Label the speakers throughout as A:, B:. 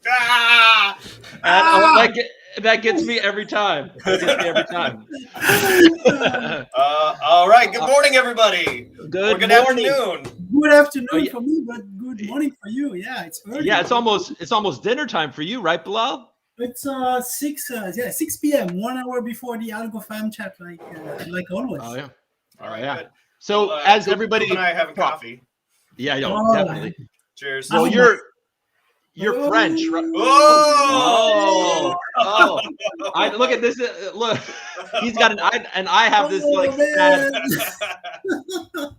A: Ah!
B: And that gets me every time. That gets me every time.
A: All right. Good morning, everybody.
B: Good
A: Or good
B: morning.
C: Good
B: Oh,
C: afternoon
B: yeah.
C: for me, but good morning for you. Yeah, it's early.
B: Yeah, it's almost dinner time for you, right, Bilal?
C: It's 6 p.m. 1 hour before the ALGO fam chat, like always.
B: Oh yeah.
A: All right,
B: Yeah.
A: good.
B: So
A: Well,
B: as
A: Coop
B: everybody,
A: and I are having coffee.
B: yeah,
C: Oh,
B: definitely.
A: Cheers.
B: Well,
C: I'm
B: you're French, right?
A: Oh!
B: Oh! I look at this. Look, he's got and I have this like sad.
C: man.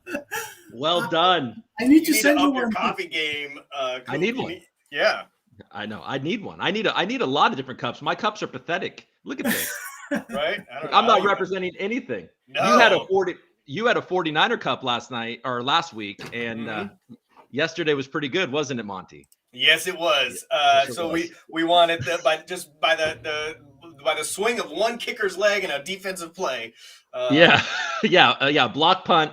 B: Well done.
C: I need
A: You
C: to
A: need to
C: send you
A: up your
C: one.
A: coffee game. Coop.
B: I need one.
A: Yeah.
B: I know. I need one. I need a lot of different cups. My cups are pathetic. Look at this.
A: Right. I don't know.
B: I'm not representing anything.
A: No.
B: You had a 49er cup last week, and yesterday was pretty good, wasn't it, Monty?
A: Yes, it was.
B: Yes, it
A: So
B: was.
A: we wanted by the swing of one kicker's leg and a defensive play.
B: Block punt.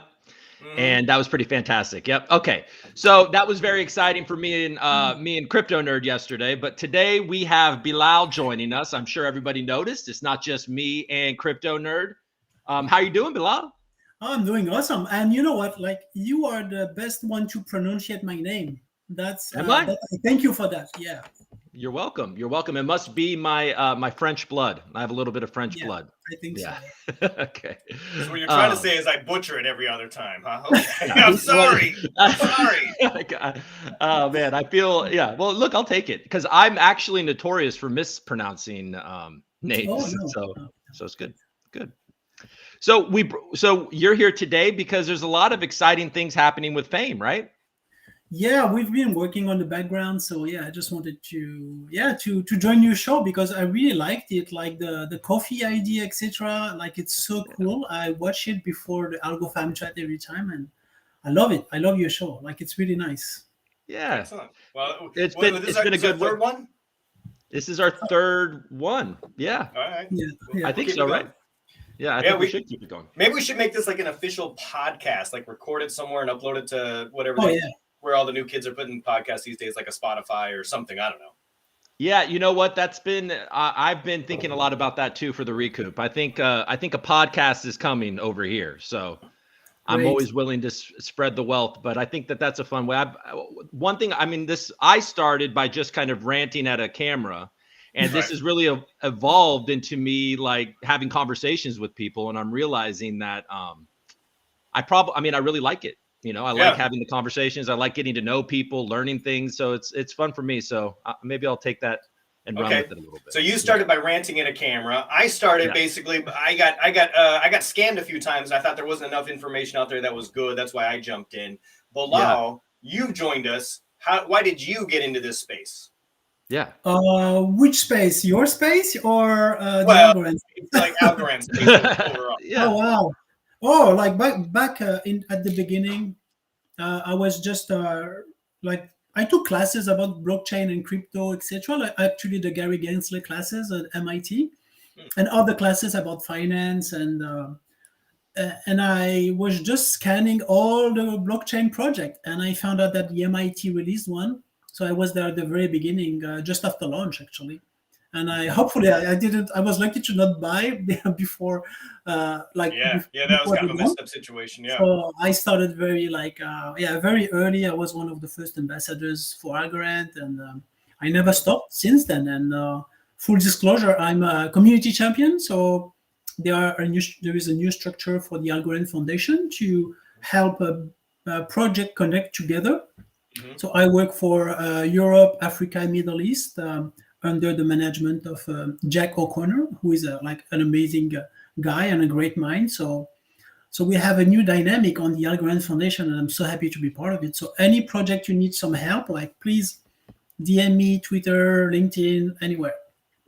A: Mhm.
B: And that was pretty fantastic. Yep. Okay. So that was very exciting for me and KryptoNurd yesterday. But today we have Bilal joining us. I'm sure everybody noticed. It's not just me and KryptoNurd. How you doing, Bilal?
C: I'm doing awesome, and you know what? Like, you are the best one to pronunciate my name.
B: Am I?
C: Thank you for that. Yeah.
B: You're welcome. You're welcome. It must be my my French blood. I have a little bit of French blood.
C: I think so.
B: Okay.
A: So what you're trying to say is I butcher it every other time, huh? Okay. I'm sorry.
B: Oh man, I feel Well, look, I'll take it because I'm actually notorious for mispronouncing names.
C: Oh, no.
B: So it's good. Good. So you're here today because there's a lot of exciting things happening with Fame, right?
C: Yeah, we've been working on the background, so yeah, I just wanted to join your show because I really liked it, like the coffee idea, etc. Like, it's so cool. I watch it before the Algo fam chat every time, and I love it. I love your show. Like, it's really nice.
A: Yeah. Excellent. Well,
B: it's been a good
A: third one.
B: This is our third one. Yeah.
A: All right.
C: Yeah.
B: I think so, right? Yeah, I think we should keep it going.
A: Maybe we should make this like an official podcast, like record it somewhere and upload it to whatever. Where all the new kids are putting podcasts these days, like a Spotify or something. I don't know. Yeah,
B: you know what? That's been I've been thinking a lot about that too for the recoup. I think a podcast is coming over here, so I'm always willing to spread the wealth. But I think that's a fun way. One thing, I started by just kind of ranting at a camera, and this has really evolved into me like having conversations with people, and I'm realizing that I really like it. You know, I like having the conversations. I like getting to know people, learning things. So it's fun for me. So maybe I'll take that and run with it a little bit.
A: So you started by ranting at a camera. I started basically. I got scammed a few times. I thought there wasn't enough information out there that was good. That's why I jumped in. Bilal, you've joined us. Why did you get into this space?
B: Yeah.
C: Which space? Your space or the Algorand?
A: Like Algorand space overall.
C: Yeah. Oh wow. Oh, like back at the beginning, I was just like, I took classes about blockchain and crypto, etc. Like, actually, the Gary Gensler classes at MIT, and other classes about finance, and I was just scanning all the blockchain project, and I found out that the MIT released one. So I was there at the very beginning, just after launch, actually. And I was lucky to not buy before,
A: that was kind of a messed up situation. Yeah.
C: So I started very early. I was one of the first ambassadors for Algorand, and I never stopped since then. And full disclosure, I'm a community champion. So there is a new structure for the Algorand Foundation to help a project connect together. Mm-hmm. So I work for Europe, Africa, Middle East. Under the management of Jack O'Connor, who is an amazing guy and a great mind. So we have a new dynamic on the Algorand Foundation, and I'm so happy to be part of it. So any project you need some help, like, please DM me, Twitter, LinkedIn, anywhere.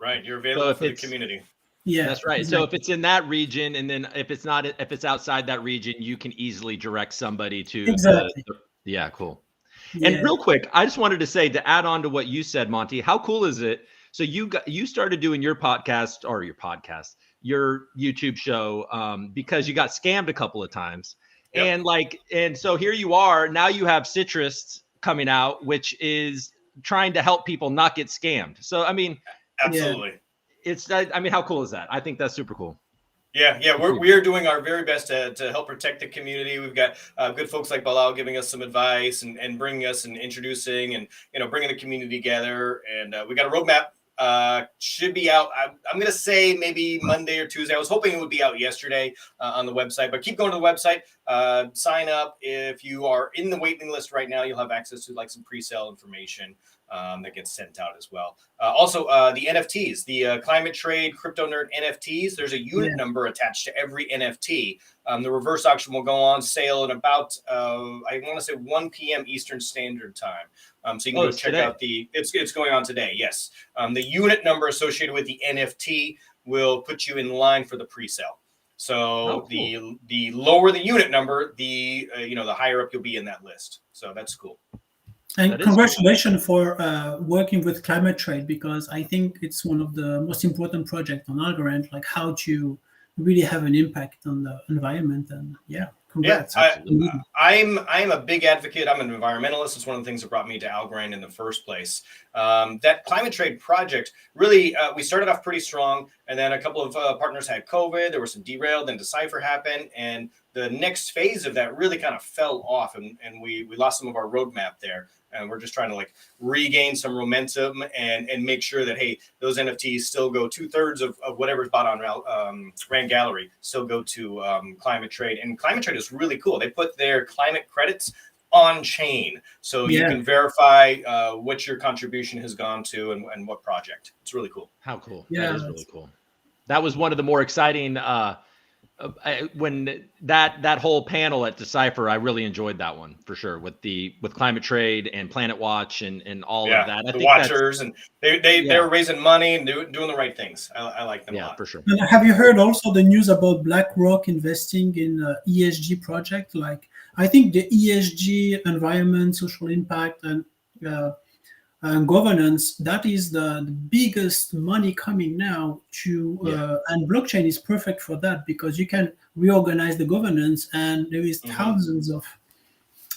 A: Right, you're available for the community.
B: Yeah, that's right. Exactly. So if it's in that region, and then if it's outside that region, you can easily direct somebody to.
C: Exactly.
B: Yeah, cool. Yeah. And real quick, I just wanted to say, to add on to what you said, Monty, how cool is it? So you started doing your YouTube show because you got scammed a couple of times. Yep. And so here you are, now you have Citrus coming out, which is trying to help people not get scammed. So I mean,
A: absolutely.
B: I mean, how cool is that? I think that's super cool.
A: Yeah, we are doing our very best to help protect the community. We've got good folks like Bilal giving us some advice and bringing us and introducing and bringing the community together. And we got a roadmap. Should be out. I'm going to say maybe Monday or Tuesday. I was hoping it would be out yesterday on the website, but keep going to the website. Sign up. If you are in the waiting list right now, you'll have access to like some pre-sale information that gets sent out as well. Also, the NFTs, the Climate Trade KryptoNurd NFTs, there's a unit number attached to every NFT. The reverse auction will go on sale in about, I want to say 1 p.m. Eastern Standard Time. So you can go check out it's going on today. Yes. The unit number associated with the NFT will put you in line for the pre-sale. So cool. the lower the unit number, the higher up you'll be in that list. So that's cool.
C: And congratulations for working with Climate Trade, because I think it's one of the most important projects on Algorand, like how to really have an impact on the environment. And congrats.
A: I'm a big advocate. I'm an environmentalist. It's one of the things that brought me to Algorand in the first place. That Climate Trade project, really, we started off pretty strong, and then a couple of partners had COVID. There was some derailed, then Decipher happened, and the next phase of that really kind of fell off, and we lost some of our roadmap there. And we're just trying to like regain some momentum and make sure that, hey, those NFTs still go 2/3 of whatever's bought on Rand Gallery still go to Climate Trade. And Climate Trade is really cool. They put their climate credits on chain, so you can verify what your contribution has gone to and what project. It's really cool.
B: How cool. That is really cool. That was one of the more exciting when that whole panel at Decipher, I really enjoyed that one for sure, with Climate Trade and Planet Watch and all of that. I
A: the
B: think
A: watchers, and they're raising money and doing the right things. I like them a lot.
B: For sure.
C: And have you heard also the news about BlackRock investing in ESG project? Like, I think the ESG, environment, social impact, and governance, that is the biggest money coming now to, and blockchain is perfect for that, because you can reorganize the governance, and there is thousands of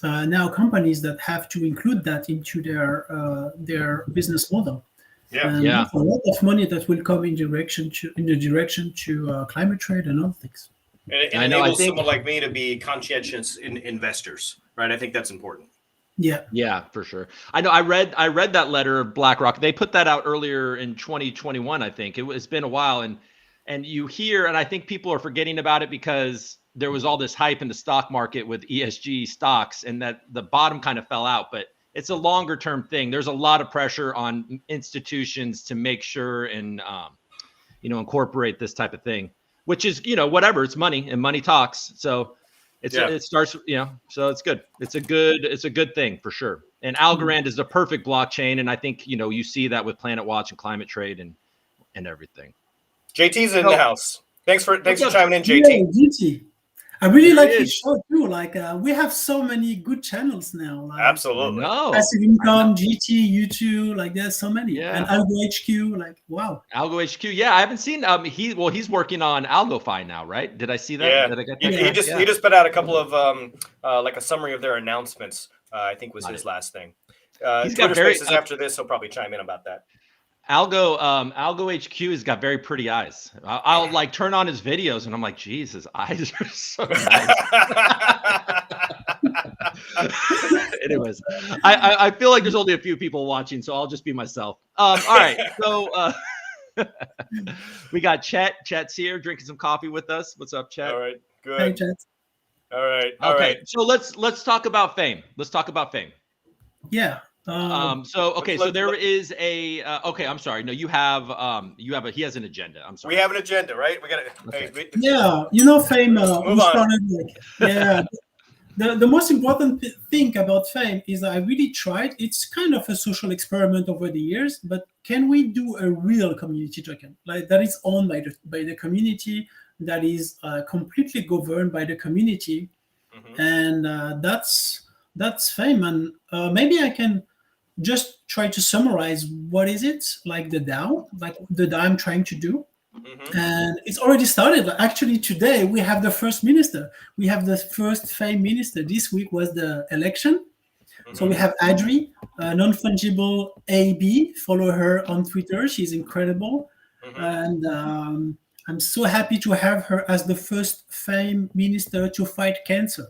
C: now companies that have to include that into their business model. And a lot of money that will come in the direction to Climate Trade and other things.
A: And it enables someone like me to be conscientious investors, right? I think that's important.
B: Yeah, for sure. I know. I read that letter of BlackRock. They put that out earlier in 2021. I think it's been a while, and you hear, and I think people are forgetting about it because there was all this hype in the stock market with ESG stocks, and that the bottom kind of fell out. But it's a longer term thing. There's a lot of pressure on institutions to make sure and incorporate this type of thing, which is whatever. It's money, and money talks. So. It starts, so it's good. It's a good thing for sure. And Algorand is the perfect blockchain. And I think, you see that with Planet Watch and Climate Trade and everything.
A: JT's in the house. Thanks for chiming in, JT.
C: Yeah, JT. I really like his show too. Like we have so many good channels now. Like,
A: absolutely.
C: Passive Income, GT, U2, like there's so many. And ALGO HQ, like wow.
B: ALGO HQ, I haven't seen. He's working on ALGOFi now, right? Did I see that?
A: Yeah.
B: Did I get that?
A: He just put out a couple of like a summary of their announcements. I think was his last thing.
B: He's
A: Twitter
B: got
A: Spaces after this. He'll probably chime in about that.
B: ALGO HQ has got very pretty eyes. I'll like turn on his videos and I'm like, geez, his eyes are so nice. Anyways, I feel like there's only a few people watching, so I'll just be myself. All right, so we got Chet. Chet's here drinking some coffee with us. What's up, Chet?
A: All right, good.
C: Hey, Chet.
A: All right.
B: So let's talk about fame.
C: Yeah.
B: So there is a I'm sorry. No, you have he has an agenda. I'm sorry.
A: We have an agenda, right? We got to
C: Fame. We started the most important thing about Fame is I really tried. It's kind of a social experiment over the years, but can we do a real community token like that is owned by the community, that is completely governed by the community, and that's Fame. And maybe I can just try to summarize what is it, like the DAO I'm trying to do. And it's already started. Actually, today we have the first minister. We have the first Fame minister. This week was the election. So we have Adri, non-fungible AB. Follow her on Twitter. She's incredible. And I'm so happy to have her as the first FAME minister to fight cancer.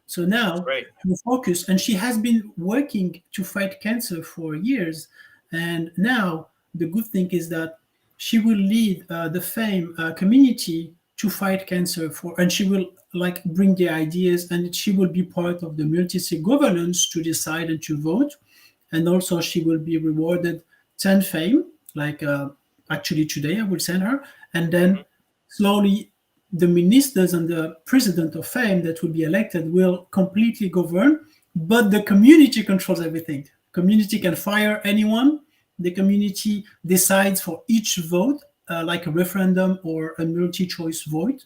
C: So now we focus, and she has been working to fight cancer for years. And now the good thing is that she will lead the FAME community to fight cancer and she will like bring the ideas, and she will be part of the multi-sig governance to decide and to vote. And also she will be rewarded 10 FAME, like actually today I will send her. And then slowly the ministers and the president of FAME that will be elected will completely govern, but the community controls everything. Community can fire anyone. The community decides for each vote, like a referendum or a multi-choice vote,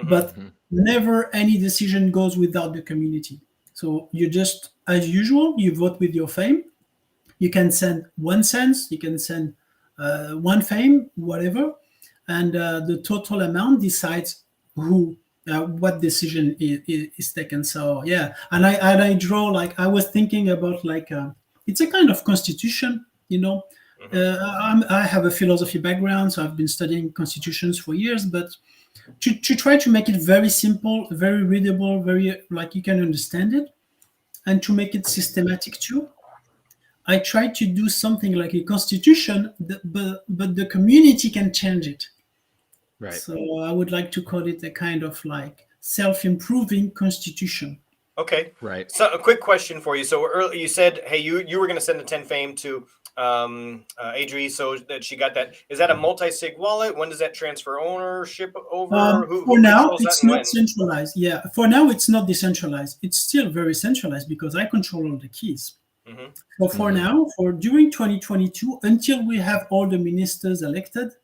C: but never any decision goes without the community. So you just, as usual, you vote with your FAME. You can send 1 cent, you can send 1 FAME, whatever, and the total amount decides what decision is taken. So yeah, and I draw, like I was thinking about, like it's a kind of constitution, you know. I have a philosophy background, so I've been studying constitutions for years, but to try to make it very simple, very readable, very like you can understand it, and to make it systematic too, I try to do something like a constitution, but the community can change it. Right. So I would like to call it a kind of like self-improving constitution.
A: Okay.
B: Right.
A: So a quick question for you. So earlier you said, hey, you were going to send the 10 FAME to Adri, so that she got that. Is that a multi-sig wallet? When does that transfer ownership over?
C: For now, it's not centralized. Yeah. For now, it's not decentralized. It's still very centralized because I control all the keys. So for now, during 2022, until we have all the ministers elected,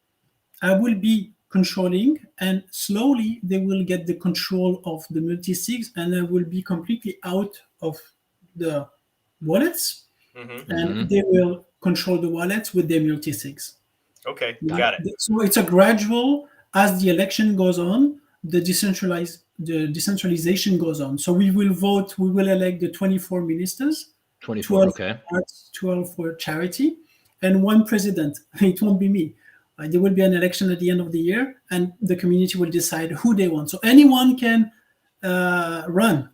C: I will be controlling, and slowly they will get the control of the multi-sigs, and I will be completely out of the wallets, and they will control the wallets with their multi-sigs.
A: Okay, got it.
C: So it's a gradual, as the election goes on, the decentralization goes on. So we will elect the 24 ministers,
B: 12
C: for charity, and 1 president. It won't be me. There will be an election at the end of the year, and the community will decide who they want. So anyone can run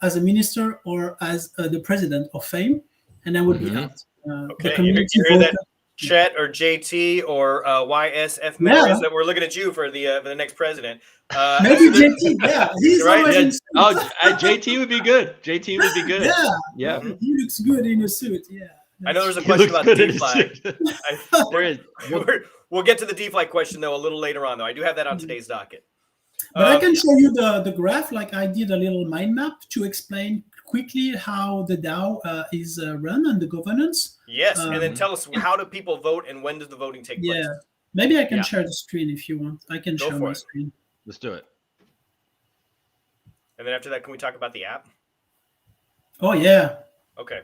C: as a minister or as the president of FAME, and I will be out.
A: Okay, you hear that, Chet or JT or YSF members, that we're looking at you for the next president.
C: Maybe JT, yeah. He's
B: right. JT would be good. JT would be good. Yeah.
C: He looks good in a suit, yeah.
A: I know there's a question about DeFi. We'll get to the DeFi question, though, a little later on, though. I do have that on today's docket.
C: But I can show you the graph. Like I did a little mind map to explain quickly how the DAO is run and the governance.
A: Yes, and then tell us how do people vote and when does the voting take place?
C: Yeah, maybe I can share the screen if you want. I can share my screen.
B: Let's do it.
A: And then after that, can we talk about the app?
C: Oh, yeah.
A: Okay.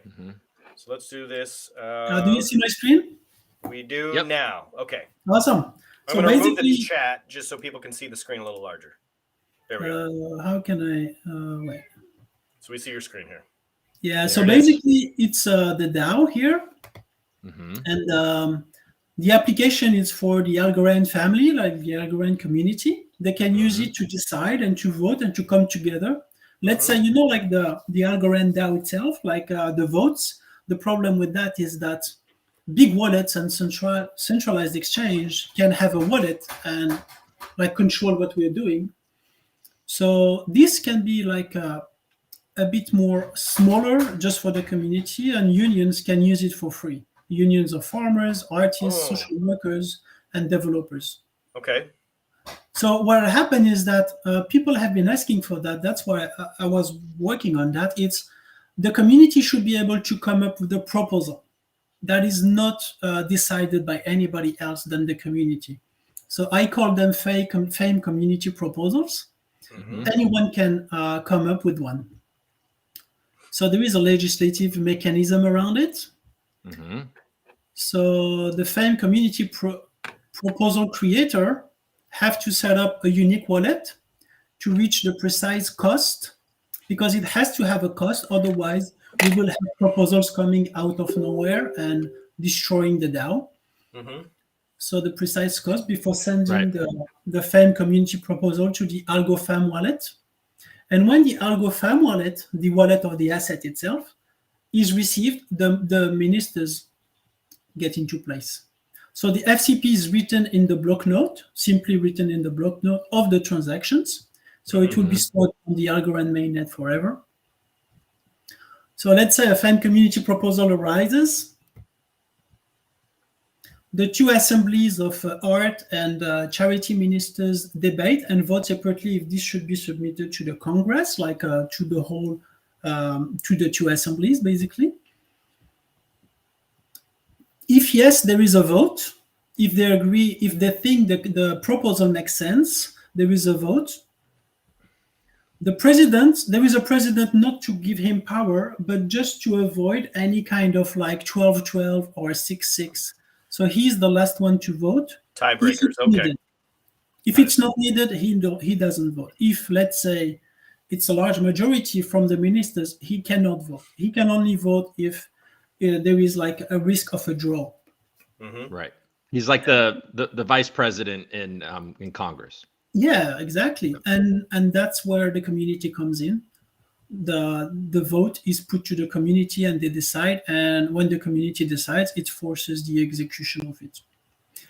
A: So let's do this.
C: Do you see my screen?
A: We do now. Okay.
C: Awesome.
A: I'm going to remove the chat just so people can see the screen a little larger. There we go.
C: How can I wait?
A: So we see your screen here.
C: Yeah. There so basically, it's the DAO here, and the application is for the Algorand family, like the Algorand community. They can use it to decide and to vote and to come together. Let's say, like the Algorand DAO itself, like the votes. The problem with that is that big wallets and centralized exchange can have a wallet and like control what we're doing. So this can be like a bit more smaller just for the community, and unions can use it for free. Unions of farmers, artists, social workers, and developers.
A: Okay.
C: So what happened is that people have been asking for that. That's why I was working on that. It's the community should be able to come up with a proposal that is not decided by anybody else than the community. So I call them FAME community proposals. Anyone can come up with one. So there is a legislative mechanism around it. So the FAME community proposal creator have to set up a unique wallet to reach the precise cost, because it has to have a cost. Otherwise, we will have proposals coming out of nowhere and destroying the DAO.
A: Mm-hmm.
C: So the precise cost before sending
B: Right.
C: the FAM community proposal to the ALGO FAM wallet. And when the ALGO FAM wallet, the wallet of the asset itself, is received, the ministers get into place. So the FCP is written in the block note, simply written in the block note of the transactions. So it will be stored on the Algorand mainnet forever. So let's say a FAM community proposal arises. The two assemblies of art and charity ministers debate and vote separately if this should be submitted to the Congress, like to the whole, to the two assemblies, basically. If yes, there is a vote. If they agree, if they think the proposal makes sense, there is a vote. The president, there is a president not to give him power, but just to avoid any kind of like 12-12 or 6-6. So he's the last one to vote.
A: Tiebreakers. Okay.
C: If it's not needed, he doesn't vote. If, let's say, it's a large majority from the ministers, he cannot vote. He can only vote if there is like a risk of a draw.
A: Mm-hmm.
B: Right. He's like the vice president in Congress.
C: Yeah, exactly. And that's where the community comes in. The vote is put to the community and they decide. And when the community decides, it forces the execution of it.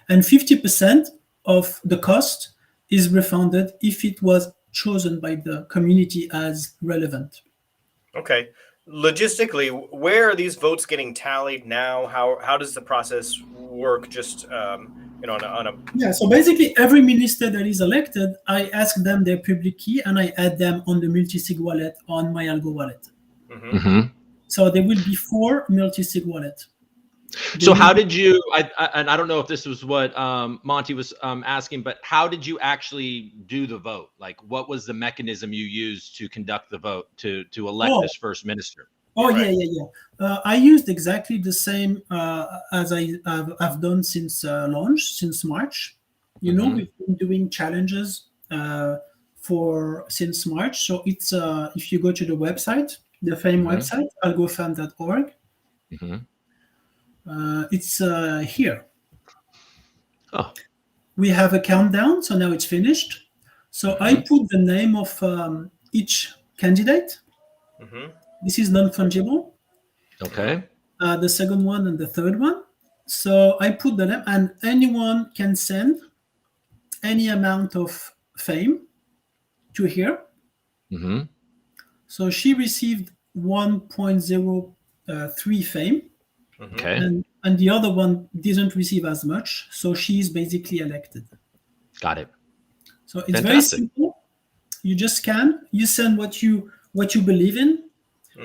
C: And 50% of the cost is refunded if it was chosen by the community as relevant.
A: Okay. Logistically, where are these votes getting tallied now? How does the process work? Just on a
C: Yeah. So basically, every minister that is elected, I ask them their public key and I add them on the multi-sig wallet on my ALGO wallet.
A: Mm-hmm.
B: Mm-hmm.
C: So there will be 4 multi-sig wallets.
B: So how did you? And I don't know if this was what Monty was asking, but how did you actually do the vote? Like, what was the mechanism you used to conduct the vote to elect this first minister?
C: Oh,
A: Right.
C: yeah. I used exactly the same as I've done since launch, since March. You know, we've been doing challenges since March. So it's if you go to the website, the FAME website, algofam.org.
B: Mm-hmm.
C: It's here.
B: Oh.
C: We have a countdown, so now it's finished. So I put the name of each candidate.
A: Mm-hmm.
C: This is non-fungible.
B: Okay.
C: The second one and the third one. So I put the name, and anyone can send any amount of fame to here.
B: Mm-hmm.
C: So she received 1.03 fame.
B: Okay.
C: And the other one didn't receive as much, so she is basically elected.
B: Got it.
C: So it's very simple. You just scan. You send what you believe in.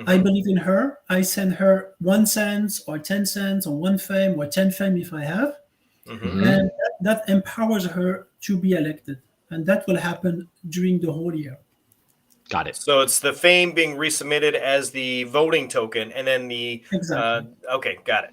C: I believe in her. I send her 1 cent or 10 cents or 1 fame or 10 fame if I have, and that empowers her to be elected, and that will happen during the whole year.
B: Got it.
A: So it's the fame being resubmitted as the voting token, and then the
C: Exactly.
A: Okay, got it.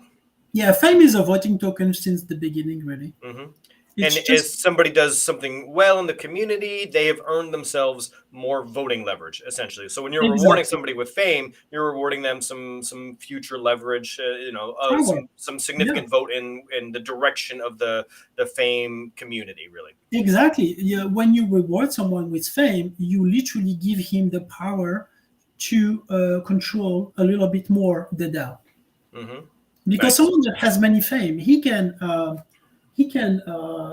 C: Yeah, fame is a voting token since the beginning, really.
A: Mm-hmm.
C: It's
A: And
C: just,
A: as somebody does something well in the community, they have earned themselves more voting leverage, essentially. So when you're rewarding somebody with fame, you're rewarding them some future leverage, some significant vote in the direction of the fame community, really.
C: Exactly. Yeah, when you reward someone with fame, you literally give him the power to control a little bit more the DAO.
A: Mm-hmm.
C: Because someone that has many fame, he can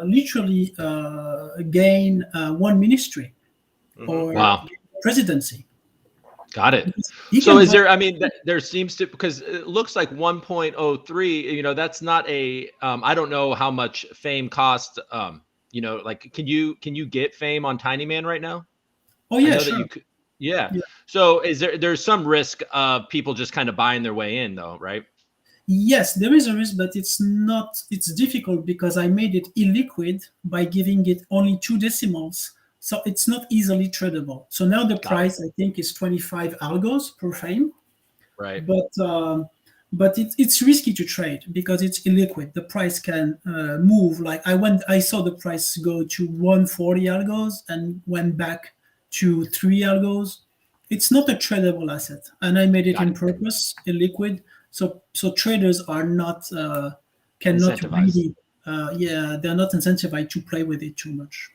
C: literally gain one ministry or presidency.
B: Got it. So is there, I mean, there seems to, because it looks like 1.03, that's not a, I don't know how much fame costs, like, can you get fame on Tiny Man right now?
C: Oh yeah,
B: sure. That you could, yeah. So there's some risk of people just kind of buying their way in though, right?
C: Yes, there is a risk, but it's difficult because I made it illiquid by giving it only 2 decimals. So it's not easily tradable. So now the price, I think, is 25 algos per fame.
B: Right.
C: But it's risky to trade because it's illiquid. The price can move. Like I saw the price go to 140 algos and went back to 3 algos. it's not a tradable asset, and I made it
B: Got
C: in
B: it.
C: purpose, illiquid. So traders are not cannot
B: Incentivized.
C: really they're not incentivized to play with it too much.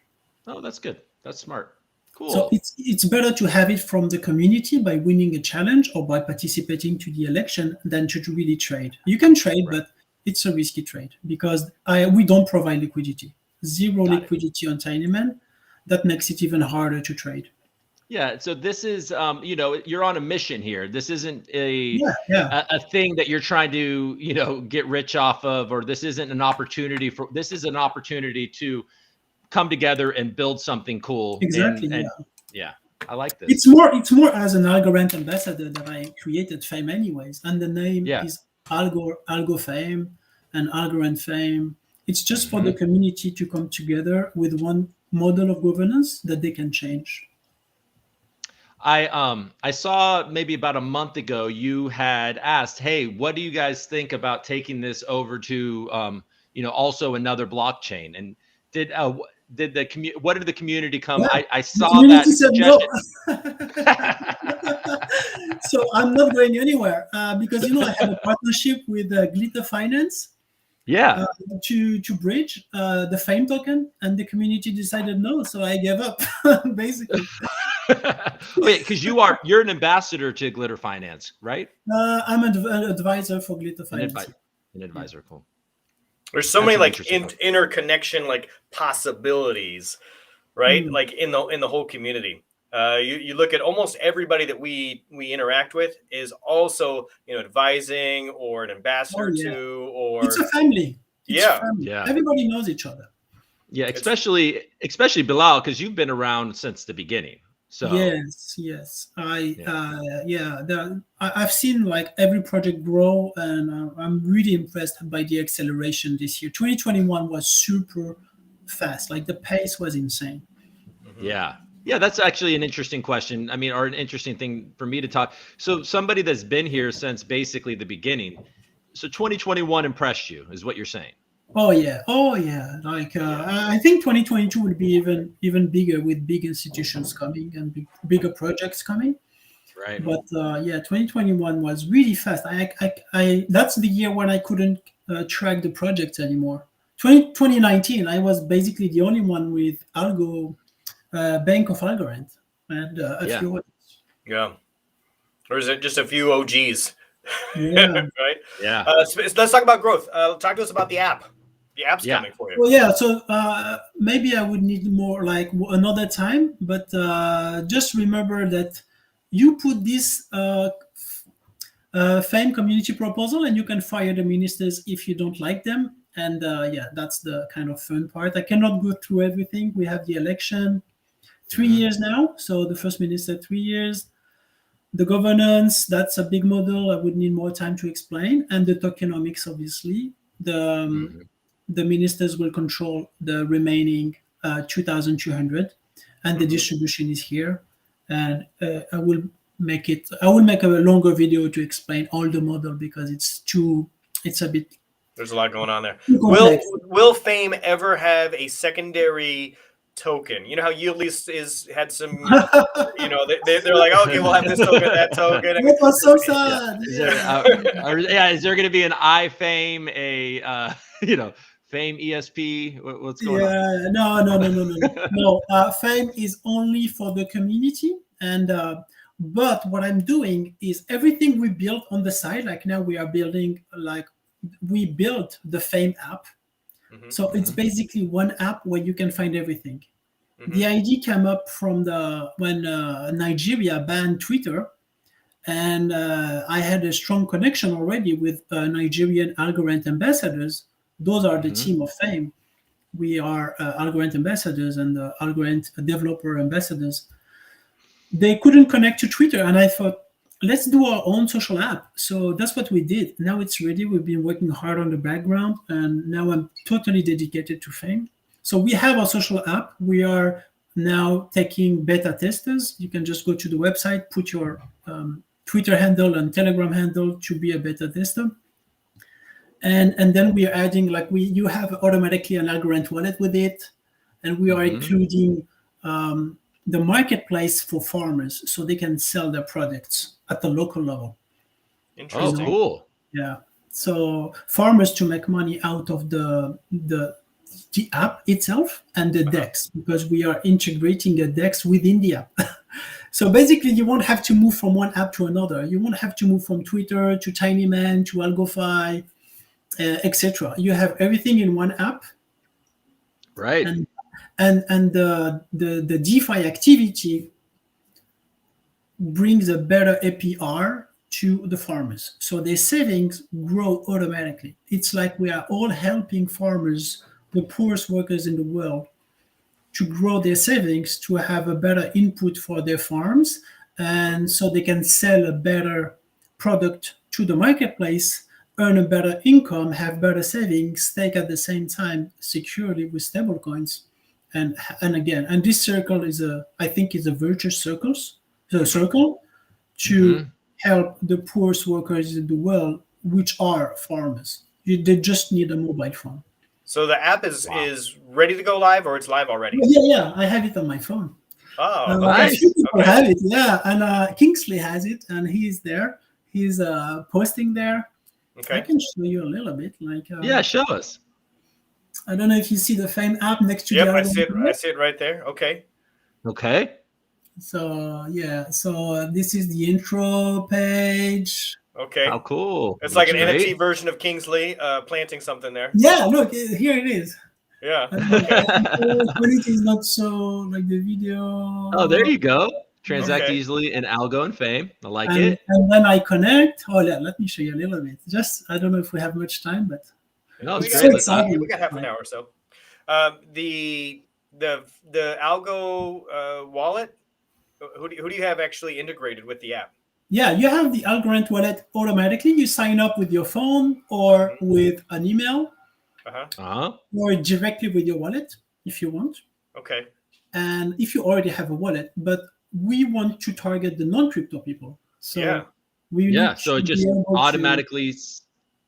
B: Oh, that's good. That's smart. Cool.
C: So it's better to have it from the community by winning a challenge or by participating to the election than to really trade. You can trade,
B: Right.
C: but it's a risky trade because we don't provide liquidity. Zero
B: Got it.
C: liquidity on Tinyman. That makes it even harder to trade.
B: Yeah. So this is, you're on a mission here. This isn't a thing that you're trying to, get rich off of, or this isn't an opportunity this is an opportunity to come together and build something cool.
C: Exactly.
B: Yeah. I like this.
C: It's more as an Algorand ambassador that I created Fame anyways, and the name is Algo Fame and Algorand Fame. It's just for the community to come together with one model of governance that they can change.
B: I saw maybe about a month ago you had asked, hey, what do you guys think about taking this over to also another blockchain? And what did the community come?
C: Yeah,
B: I saw that suggestion.
C: No. So I'm not going anywhere because I have a partnership with Glitter Finance.
B: Yeah.
C: To bridge the Fame token, and the community decided no, so I gave up basically.
B: Wait, because you're an ambassador to Glitter Finance, right?
C: I'm an advisor for Glitter Finance.
B: An advisor, cool.
A: There's so many interconnection possibilities, right? Like in the whole community. You look at almost everybody that we interact with is also advising or an ambassador to, or
C: it's a family.
B: Family.
C: Everybody knows each other.
B: Yeah, especially Bilal, because you've been around since the beginning. So
C: yes, I've seen like every project grow, and I'm really impressed by the acceleration this year. 2021 was super fast, like the pace was insane.
B: Yeah, that's actually an interesting question. I mean, or an interesting thing for me to talk. So somebody that's been here since basically the beginning. So 2021 impressed you, is what you're saying?
C: Oh yeah. Like I think 2022 will be even bigger with big institutions coming and bigger projects coming.
B: Right.
C: But 2021 was really fast. I that's the year when I couldn't track the projects anymore. 2019, I was basically the only one with ALGO, Bank of Algorand, and a few others.
A: Yeah. Or is it just a few OGs?
C: Yeah.
A: Right.
B: Yeah.
A: Let's talk about growth. Talk to us about the app. The app's coming for you.
C: Well, so maybe I would need more like another time, but just remember that you put this Fame community proposal, and you can fire the ministers if you don't like them. And that's the kind of fun part. I cannot go through everything. We have the election, 3 years now. So the first minister, 3 years. The governance, that's a big model. I would need more time to explain. And the tokenomics, obviously. The ministers will control the remaining 2,200, and the distribution is here. And I will make a longer video to explain all the model because it's a bit. There's
A: a lot going on there. Will Fame ever have a secondary token? You know how YLDY had some, they're like, okay, we'll have this token, that token.
C: It was so sad.
B: Is there going to be an iFame, Fame ESP? What's going on?
C: No. Fame is only for the community, and but what I'm doing is everything we built on the side. Like now we are building, we built the Fame app. So it's basically one app where you can find everything. The idea came up from when Nigeria banned Twitter, and I had a strong connection already with Nigerian Algorand ambassadors. Those are the team of Fame. We are Algorand ambassadors and Algorand developer ambassadors. They couldn't connect to Twitter, and I thought, let's do our own social app. So that's what we did. Now it's ready. We've been working hard on the background, and now I'm totally dedicated to Fame. So we have our social app. We are now taking beta testers. You can just go to the website, put your Twitter handle and Telegram handle to be a beta tester. And then we are adding, you have automatically an Algorand wallet with it. And we are including the marketplace for farmers, so they can sell their products at the local level.
B: Oh,
A: Interesting.
B: cool.
C: Yeah. So farmers to make money out of the app itself and the DEX, because we are integrating a DEX within the app. So basically, you won't have to move from one app to another. You won't have to move from Twitter to TinyMan to ALGOFi, etc. You have everything in one app,
B: Right.
C: and the DeFi activity brings a better APR to the farmers. So their savings grow automatically. It's like we are all helping farmers, the poorest workers in the world, to grow their savings, to have a better input for their farms, and so they can sell a better product to the marketplace, earn a better income, have better savings, stake at the same time securely with stable coins. And this circle is I think is a virtuous circle to help the poorest workers in the world, which are farmers. They just need a mobile phone.
A: So the app is ready to go live, or it's live already?
C: Yeah, I have it on my phone.
A: Oh,
C: nice. A few people have it, yeah, and Kingsley has it, and he's there. He's posting there.
A: Okay.
C: I can show you a little bit,
B: yeah, show us.
C: I don't know if you see the Fame app next to the.
A: Yep, I see it right there. Okay.
B: Okay.
C: So this is the intro page.
A: Okay.
B: How cool!
A: It's like an NFT version of Kingsley planting something there.
C: Yeah, look, here it is.
A: Yeah.
C: Quality is not so like the video.
B: Oh, there you go. Transact easily in Algo and Fame. I like it.
C: And then I connect. Oh, yeah, let me show you a little bit. Just, I don't know if we have much time, but
B: no,
A: we got half an hour or so. The Algo wallet. Who do you have actually integrated with the app?
C: Yeah, you have the Algorand wallet automatically. You sign up with your phone or with an email, or directly with your wallet if you want.
A: Okay.
C: And if you already have a wallet, but we want to target the non-crypto people. So
B: so it just automatically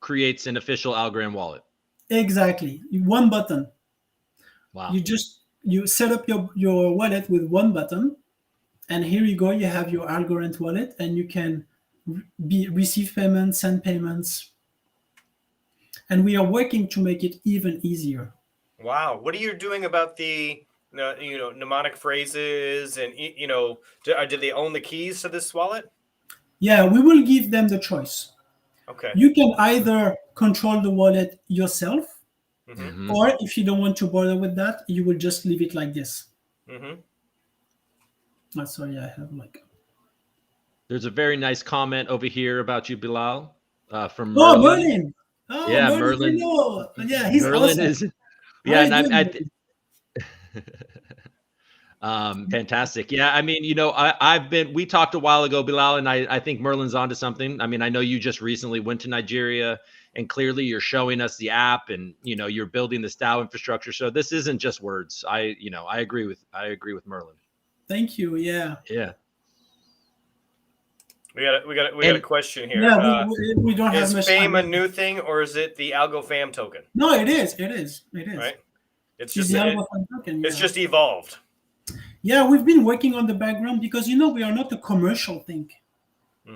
B: creates an official Algorand wallet.
C: Exactly. One button.
B: Wow.
C: You set up your wallet with one button. And here you go, you have your Algorand wallet, and you can receive payments, send payments. And we are working to make it even easier.
A: Wow. What are you doing about the mnemonic phrases, and do they own the keys to this wallet?
C: Yeah, we will give them the choice.
A: Okay.
C: You can either control the wallet yourself, or if you don't want to bother with that, you will just leave it like this. Sorry, I have
B: There's a very nice comment over here about you, Bilal, from
C: Merlin.
B: Oh,
C: Merlin.
B: Yeah, Merlin.
C: Yeah, he's
B: Merlin
C: awesome.
B: Fantastic. Yeah, I mean, we talked a while ago, Bilal, and I think Merlin's onto something. I mean, I know you just recently went to Nigeria, and clearly you're showing us the app, and you're building the DAO infrastructure. So this isn't just words. I agree with Merlin.
C: Thank you. Yeah.
B: Yeah.
A: We got a question here.
C: Yeah, we don't have
A: much Fame time. A new thing, or is it the Algo Fam token?
C: No, it is.
A: Right. It's
C: just
A: the Algo Fam token. It's just evolved.
C: Yeah, we've been working on the background because we are not a commercial thing.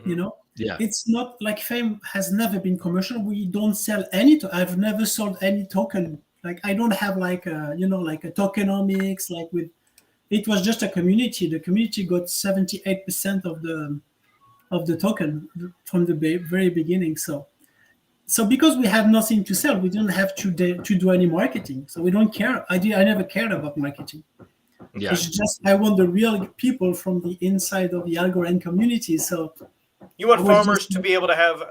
B: Yeah.
C: It's not like Fame has never been commercial. We don't sell any. I've never sold any token. Like I don't have like a tokenomics like with. It was just a community. The community got 78% of the token from the very beginning. So because we have nothing to sell, we don't have to do any marketing. So we don't care. I never cared about marketing.
B: Yeah.
C: It's just I want the real people from the inside of the Algorand community. So
A: you want farmers to be able to have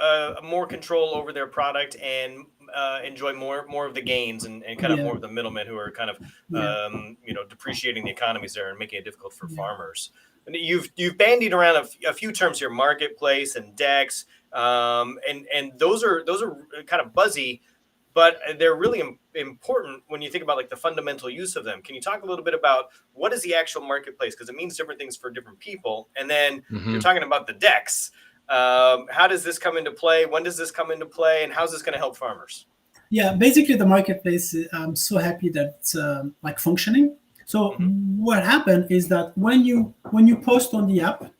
A: more control over their product and enjoy more of the gains and kind of more of the middlemen who are kind of depreciating the economies there and making it difficult for farmers. And you've bandied around a few terms here: marketplace and DEX, and those are kind of buzzy, but they're really important when you think about like the fundamental use of them. Can you talk a little bit about what is the actual marketplace, because it means different things for different people, and then you're talking about the DEX. How does this come into play? When does this come into play? And how's this going to help farmers?
C: Yeah, basically the marketplace, I'm so happy that it's functioning. So what happened is that when you post on the app,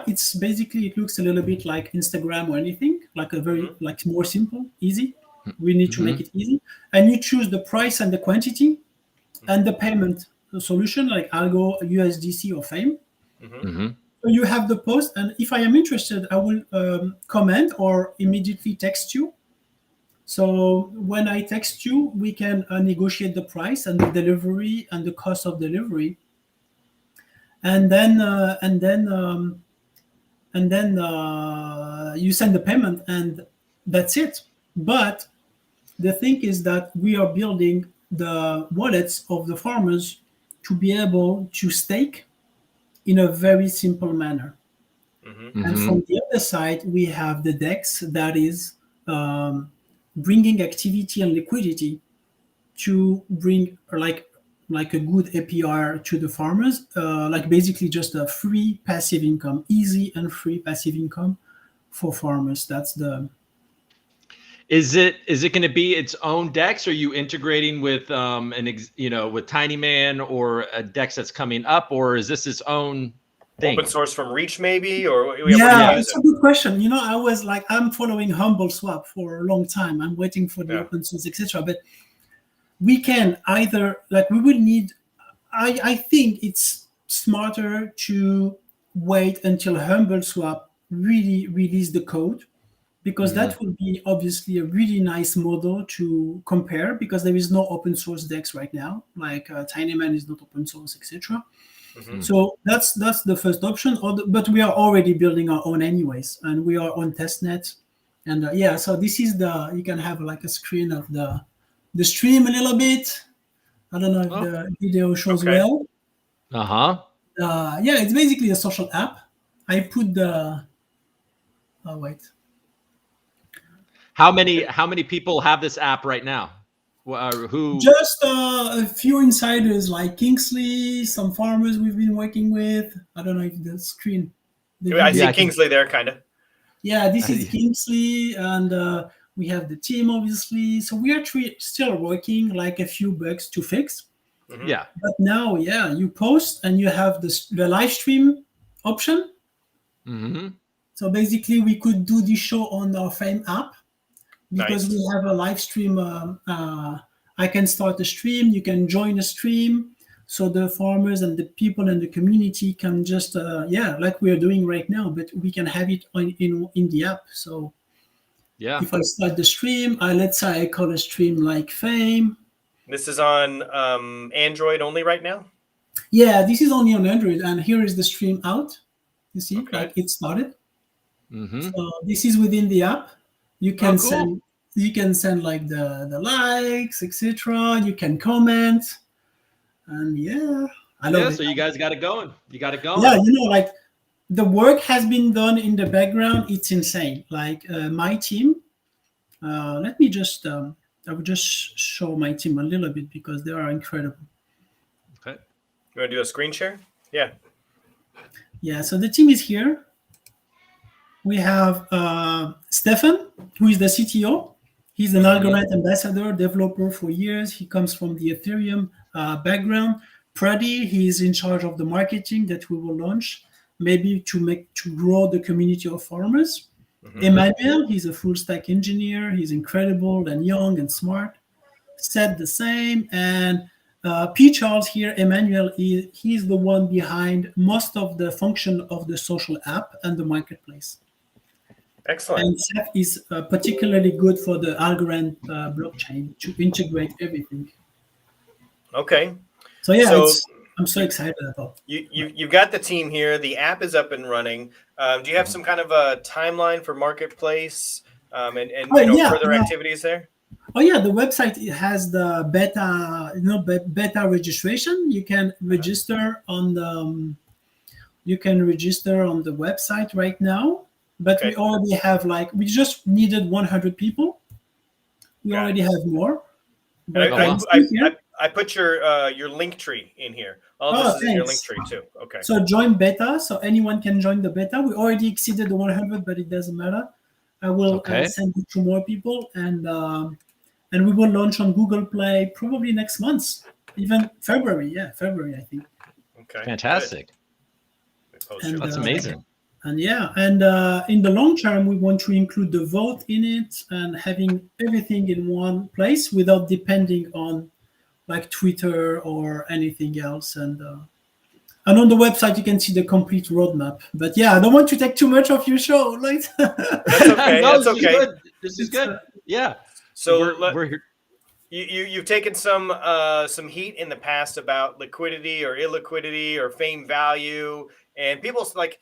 C: it's basically, it looks a little bit like Instagram or anything, like a very like more simple, easy. We need to make it easy, and you choose the price and the quantity, and the payment solution like ALGO, USDC, or Fame. So you have the post, and if I am interested, I will comment or immediately text you. So when I text you, we can negotiate the price and the delivery and the cost of delivery, and then you send the payment, and that's it. But the thing is that we are building the wallets of the farmers to be able to stake in a very simple manner. And from the other side, we have the DEX that is bringing activity and liquidity to bring like a good APR to the farmers, like basically just a free passive income, easy and free passive income for farmers. That's the.
B: Is it going to be its own DEX? Or are you integrating with with Tiny Man or a DEX that's coming up, or is this its own thing?
A: Open source from Reach, maybe, or
C: yeah, it's a good question. I was like, I'm following Humble Swap for a long time. I'm waiting for the open source, etc. But we can either we will need. I think it's smarter to wait until Humble Swap really release the code, because that will be obviously a really nice model to compare, because there is no open source DEX right now. Like TinyMan is not open source, etc. So that's the first option. But we are already building our own anyways, and we are on testnet. And so this is you can have like a screen of the stream a little bit. I don't know if the video shows well. It's basically a social app. I put the. Oh wait.
B: How many people have this app right now? Who?
C: Just a few insiders like Kingsley, some farmers we've been working with. I don't know if the screen.
A: I see Kingsley there, kind of.
C: Yeah, this is Kingsley, and we have the team, obviously. So we are still working, like a few bugs to fix.
B: Yeah.
C: But now, you post and you have the live stream option. So basically, we could do this show on our Fame app, because we have a live stream. I can start a stream. You can join a stream. So the farmers and the people in the community can just, like we are doing right now, but we can have it in the app. So if I start the stream, let's say I call a stream like Fame.
A: This is on Android only right now?
C: Yeah, this is only on Android. And here is the stream out. You see, like it started. So this is within the app. You can send like the likes, etc. You can comment, and I love it.
B: So you guys got it going. Yeah,
C: like the work has been done in the background. It's insane. Like my team. Let me just. I will just show my team a little bit, because they are incredible.
A: Okay. You want to do a screen share? Yeah.
C: Yeah. So the team is here. We have Stefan, who is the CTO. He's an Algorand ambassador, developer for years. He comes from the Ethereum background. Pradi, he is in charge of the marketing that we will launch, maybe to grow the community of farmers. Emmanuel, he's a full stack engineer. He's incredible and young and smart. Seth the same. And P. Charles here, Emmanuel, he's the one behind most of the function of the social app and the marketplace.
A: Excellent.
C: And Seth is particularly good for the Algorand blockchain to integrate everything.
A: Okay.
C: So I'm so excited about.
A: You've got the team here. The app is up and running. Do you have some kind of a timeline for marketplace and further activities there?
C: Oh yeah, the website has the beta registration. You can register on the website right now. But we already have we just needed 100 people. We already have more. But
A: I put your link tree in here. This is in your link tree too. Okay.
C: So join beta, so anyone can join the beta. We already exceeded the 100, but it doesn't matter. I will send it to more people, and and we will launch on Google Play probably next month, even February. Yeah, February, I think.
A: Okay.
B: Fantastic.
C: And,
B: that's amazing.
C: And in the long term, we want to include the vote in it and having everything in one place without depending on like Twitter or anything else. And on the website, you can see the complete roadmap. But yeah, I don't want to take too much of your show. Like,
A: that's okay.
B: No,
A: that's okay.
B: This is good. Yeah.
A: So
B: we're here.
A: You've taken some heat in the past about liquidity or illiquidity or fame value, and people's like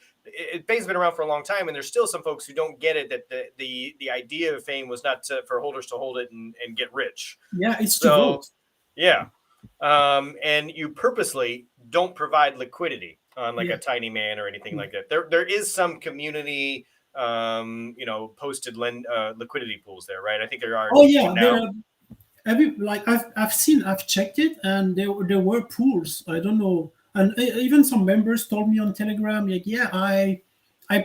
A: fame's been around for a long time, and there's still some folks who don't get it, that the idea of fame was not for holders to hold it and get rich.
C: Yeah, it's to vote.
A: Yeah, and you purposely don't provide liquidity on like a Tiny Man or anything like that. There is some community posted liquidity pools there, right? I think there are.
C: Oh yeah, now. I've checked it, and there were pools. I don't know, and even some members told me on Telegram, like, yeah, I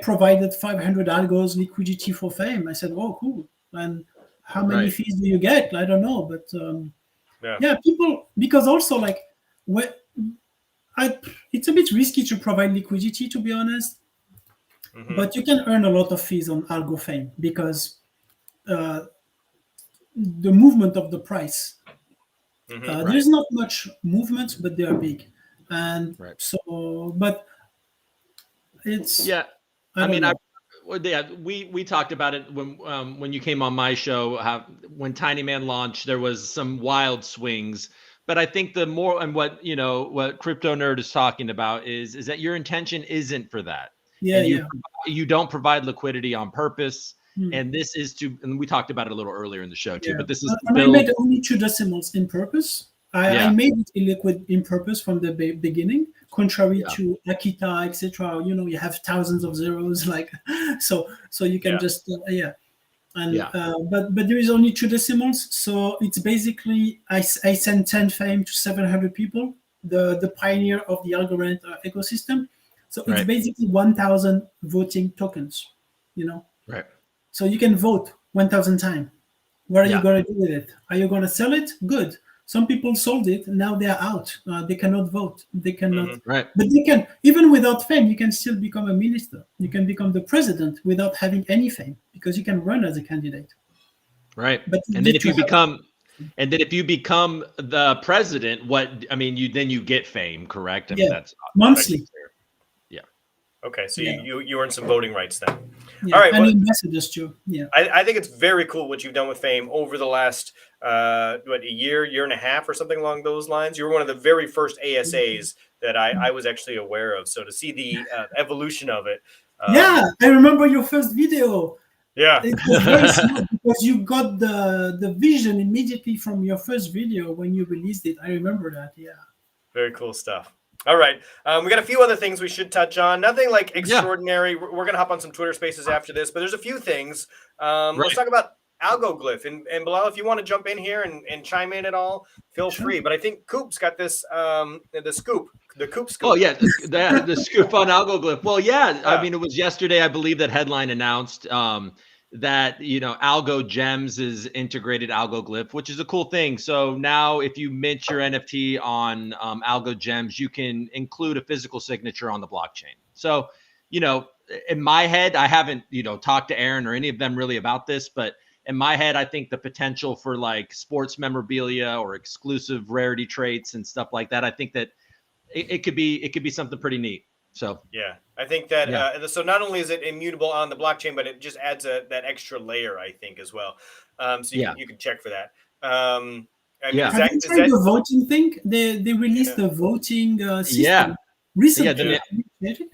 C: provided 500 algos liquidity for fame. I said, oh, cool. And how many fees do you get? I don't know, but people, because also like it's a bit risky to provide liquidity, to be honest. Mm-hmm. But you can earn a lot of fees on algo fame because the movement of the price. Mm-hmm, there's not much movement, but they are big, and but it's
B: we talked about it when you came on my show. When Tiny Man launched, there was some wild swings, but I think the more and what KryptoNurd is talking about is that your intention isn't for that. You don't provide liquidity on purpose. And this is and we talked about it a little earlier in the show too, but this is
C: I made only 2 decimals in purpose. I made it illiquid in purpose from the beginning, contrary to Akita, etc. You have thousands of zeros, like so you can just but there is only 2 decimals, so it's basically I send 10 fame to 700 people, the pioneer of the algorithm ecosystem. So it's basically 1,000 voting tokens,
B: Right.
C: So you can vote 1,000 times. What are you going to do with it? Are you going to sell it? Good. Some people sold it. Now they are out. They cannot vote. They cannot.
B: Mm-hmm. Right.
C: But they can, even without fame, you can still become a minister. You can become the president without having any fame because you can run as a candidate.
B: Right. But then if you become the president, you get fame, correct? I mean, that's
C: monthly.
A: Okay, so you earn some voting rights then.
C: Yeah, all right, and ambassadors too. Yeah,
A: I think it's very cool what you've done with fame over the last a year and a half or something along those lines. You were one of the very first ASAs that I was actually aware of. So to see the evolution of it.
C: I remember your first video.
A: Yeah,
C: it was very smart because you got the vision immediately from your first video when you released it. I remember that. Yeah,
A: very cool stuff. All right. We got a few other things we should touch on. Nothing like extraordinary. We're going to hop on some Twitter spaces after this, but there's a few things. Let's talk about ALGO glyph. And Bilal, if you want to jump in here and chime in at all, feel free. But I think Coop's got this, the Coop scoop.
B: Oh, yeah. The scoop on ALGO glyph. Well, I mean, it was yesterday, I believe, that headline announced that ALGO Gems is integrated ALGO glyph, which is a cool thing. So now if you mint your NFT on ALGO Gems, you can include a physical signature on the blockchain. So in my head, I haven't talked to Aaron or any of them really about this, but in my head, I think the potential for like sports memorabilia or exclusive rarity traits and stuff like that, I think that it could be something pretty neat. So
A: I think that so not only is it immutable on the blockchain, but it just adds that extra layer, I think, as well. So you can check for that.
C: Have you tried the voting thing? They released the voting system recently.